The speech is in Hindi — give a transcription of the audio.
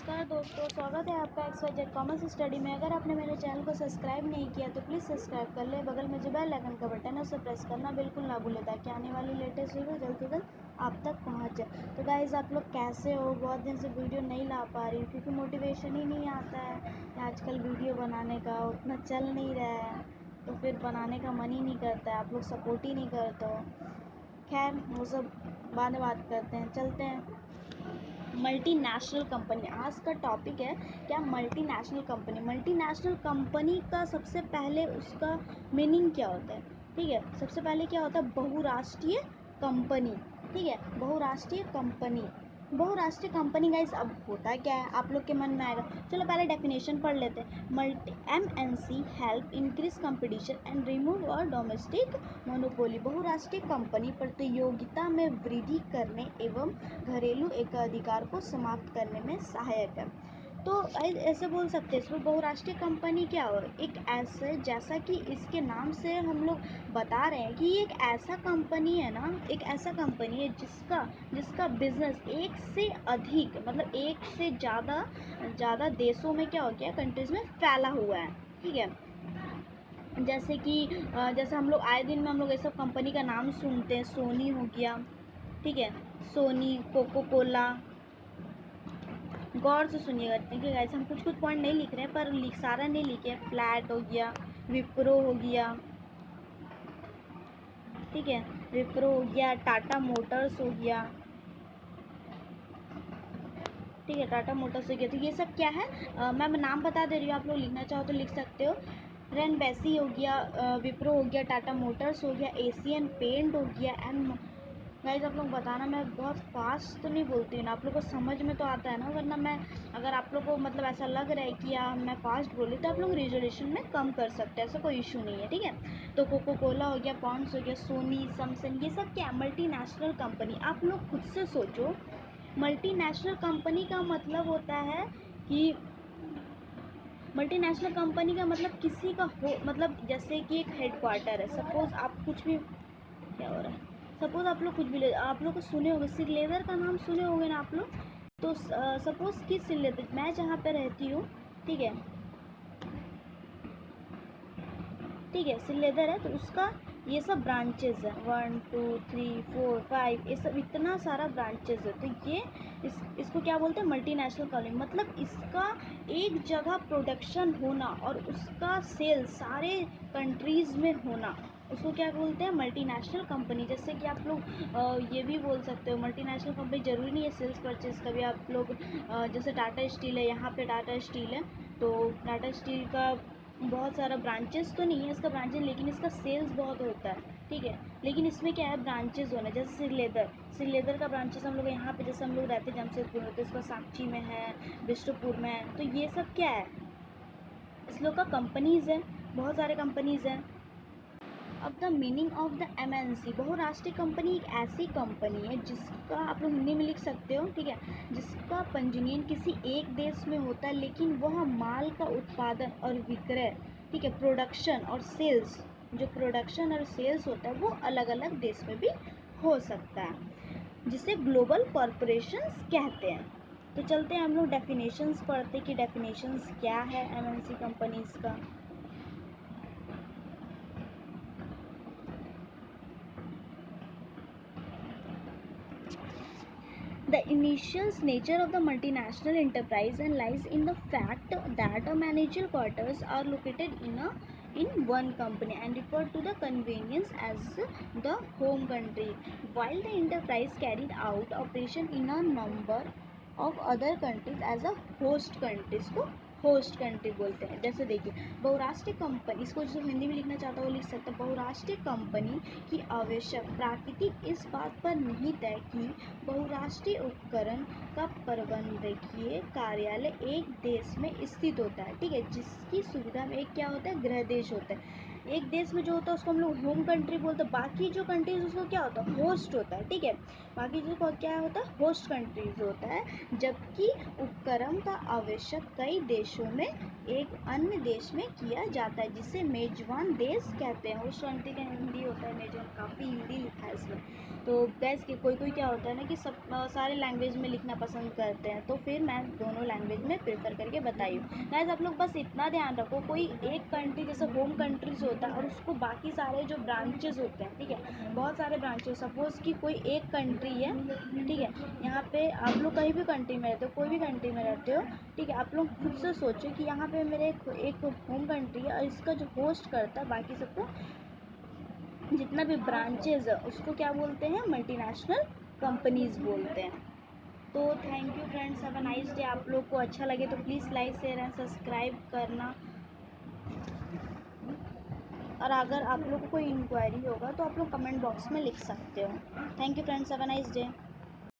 नमस्कार दोस्तों, स्वागत है आपका XYZ कॉमर्स स्टडी में। अगर आपने मेरे चैनल को सब्सक्राइब नहीं किया तो प्लीज़ सब्सक्राइब कर ले। बगल में जो बेल आइकन का बटन है उसे प्रेस करना बिल्कुल ना भूलें ताकि आने वाली लेटेस्ट वीडियो जल्द से जल्द आप तक पहुंच जाए। तो गाइज़, आप लोग कैसे हो? बहुत दिन से वीडियो नहीं ला पा रही हूँ क्योंकि मोटिवेशन ही नहीं आता है आजकल वीडियो बनाने का, उतना चल नहीं रहा है तो फिर बनाने का मन ही नहीं करता है। आप लोग सपोर्ट ही नहीं करते हो। खैर, वो सब बाद में बात करते हैं। चलते हैं मल्टीनेशनल कंपनी। आज का टॉपिक है क्या मल्टीनेशनल कंपनी का सबसे पहले उसका मीनिंग क्या होता है। ठीक है, सबसे पहले क्या होता है बहुराष्ट्रीय कंपनी। ठीक है, बहुराष्ट्रीय कंपनी गाइस अब होता क्या है आप लोग के मन में आएगा। चलो पहले डेफिनेशन पढ़ लेते हैं। Multi MNC help increase competition and remove और डोमेस्टिक मोनोपोली। बहुराष्ट्रीय कंपनी प्रतियोगिता में वृद्धि करने एवं घरेलू एकाधिकार को समाप्त करने में सहायक है। तो ऐसे बोल सकते हैं इसमें बहुराष्ट्रीय कंपनी क्या हो, एक ऐसे जैसा कि इसके नाम से हम लोग बता रहे हैं कि ये एक ऐसा कंपनी है ना, एक ऐसा कंपनी है जिसका बिजनेस एक से अधिक मतलब एक से ज़्यादा देशों में क्या हो गया, कंट्रीज़ में फैला हुआ है। ठीक है, जैसे हम लोग आए दिन में हम लोग ये सब कंपनी का नाम सुनते हैं। सोनी हो गया, ठीक है, सोनी, कोको कोला। गौर से सुनिएगा, ठीक है गाइस, हम कुछ पॉइंट नहीं लिख रहे हैं पर सारा नहीं लिखे। फ्लैट हो गया, विप्रो हो गया, ठीक है, विप्रो हो गया, टाटा मोटर्स हो गया, ठीक है, टाटा मोटर्स हो गया। तो ये सब क्या है, मैं नाम बता दे रही हूँ, आप लोग लिखना चाहो तो लिख सकते हो। रैनबैसी हो गया, विप्रो हो गया, टाटा मोटर्स हो गया, एशियन पेंट हो गया। एंड गाइस, आप लोग बताना मैं बहुत फास्ट तो नहीं बोलती हूँ ना, आप लोग को समझ में तो आता है ना, वरना मैं अगर आप लोग को मतलब ऐसा लग रहा है कि मैं फास्ट बोली तो आप लोग रिजर्वेशन में कम कर सकते हैं, ऐसा कोई इशू नहीं है। ठीक है, तो कोको कोला हो गया, पॉन्ड्स हो गया, सोनी, सैमसंग, ये सब क्या मल्टीनेशनल कंपनी। आप लोग खुद से सोचो, मल्टीनेशनल कंपनी का मतलब होता है कि मल्टीनेशनल कंपनी का मतलब किसी का हो, मतलब जैसे कि एक हेडक्वार्टर है। सपोज आप कुछ भी, क्या हो रहा है, सपोज आप लोग कुछ भी ले, आप लोग को सुने होंगे श्रीलेदर का नाम सुने होंगे ना आप लोग। तो सपोज कि श्रीलेदर, मैं जहाँ पे रहती हूँ, ठीक है, श्रीलेदर है तो उसका ये सब ब्रांचेस है, 1 2 3 4 5, ये सब इतना सारा ब्रांचेस है। तो ये इसको क्या बोलते हैं, मल्टीनेशनल कंपनी। मतलब इसका एक जगह प्रोडक्शन होना और उसका सेल सारे कंट्रीज़ में होना, उसको क्या बोलते हैं, मल्टीनेशनल कंपनी। जैसे कि आप लोग ये भी बोल सकते हो मल्टीनेशनल कंपनी ज़रूरी नहीं है सेल्स परचेज का भी। आप लोग जैसे टाटा स्टील है, यहाँ पे टाटा स्टील है तो टाटा स्टील का बहुत सारा ब्रांचेस तो नहीं है इसका ब्रांचेस, लेकिन इसका सेल्स बहुत होता है। ठीक है, लेकिन इसमें क्या है, ब्रांचेस होना। जैसे श्रीलेदर का ब्रांचेस हम लोग यहाँ पे, जैसे हम लोग रहते हैं जमशेदपुर में, तो इसका साक्षी में है, बिष्टुपुर में है। तो ये सब क्या है, इस लोग का कंपनीज़ है, बहुत सारे कंपनीज़ हैं। अब the meaning of the MNC, बहुराष्ट्रीय कंपनी एक ऐसी कंपनी है जिसका, आप लोग हिंदी में लिख सकते हो, ठीक है, जिसका पंजीयन किसी एक देश में होता है लेकिन वह माल का उत्पादन और विक्रय, ठीक है, प्रोडक्शन और सेल्स, जो प्रोडक्शन और सेल्स होता है वो अलग अलग देश में भी हो सकता है, जिसे ग्लोबल कॉरपोरेशंस कहते हैं। तो चलते हैं हम लोग डेफिनेशंस पढ़ते कि डेफिनेशंस क्या है MNC कंपनीज का। The initial nature of the multinational enterprise and lies in the fact that managerial quarters are located in one company and refer to the convenience as the home country, while the enterprise carried out operation in a number of other countries as a host countries को होस्ट कंट्री बोलते हैं। जैसे देखिए, बहुराष्ट्रीय कंपनी, इसको जो हिंदी में लिखना चाहता है वो लिख सकता है। बहुराष्ट्रीय कंपनी की आवश्यक प्राकृतिक इस बात पर नहीं तय कि बहुराष्ट्रीय उपकरण का प्रबंधकीय कार्यालय एक देश में स्थित होता है, ठीक है, जिसकी सुविधा में एक क्या होता है, गृह देश होता है। एक देश में जो होता है उसको हम लोग होम कंट्री बोलते हैं, बाकी जो कंट्रीज उसको क्या होता है, होस्ट होता है, ठीक है। बाकी जो क्या होता है, होस्ट कंट्रीज होता है। जबकि उपक्रम का आवश्यक कई देशों में एक अन्य देश में किया जाता है, जिसे मेजबान देश कहते हैं। होस्ट कंट्री का हिंदी होता है मेजबान, काफ़ी हिंदी लिखा है इसमें। तो गैस के कोई क्या होता है ना कि सब सारे लैंग्वेज में लिखना पसंद करते हैं, तो फिर मैं दोनों लैंग्वेज में प्रेफर करके बताई हूँ। गैस आप लोग बस इतना ध्यान रखो, कोई एक कंट्री जैसे होम कंट्रीज होता है और उसको बाकी सारे जो ब्रांचेस होते हैं, ठीक है, बहुत सारे ब्रांचेस, सपोज़ कि कोई एक कंट्री है, ठीक है, यहाँ पे आप लोग कहीं भी कंट्री में रहते हो, कोई भी कंट्री में रहते हो, ठीक है, आप लोग खुद से सोचो कि यहाँ पे मेरे एक होम कंट्री है और इसका जो होस्ट करता है बाकी सबको जितना भी ब्रांचेज है उसको क्या बोलते हैं, मल्टीनेशनल कंपनीज बोलते हैं। तो thank you friends, have a nice day. आप लोग को अच्छा लगे तो please like share and subscribe करना, और अगर आप लोग को कोई इंक्वायरी होगा तो आप लोग कमेंट बॉक्स में लिख सकते हो। Thank you friends, have a nice day.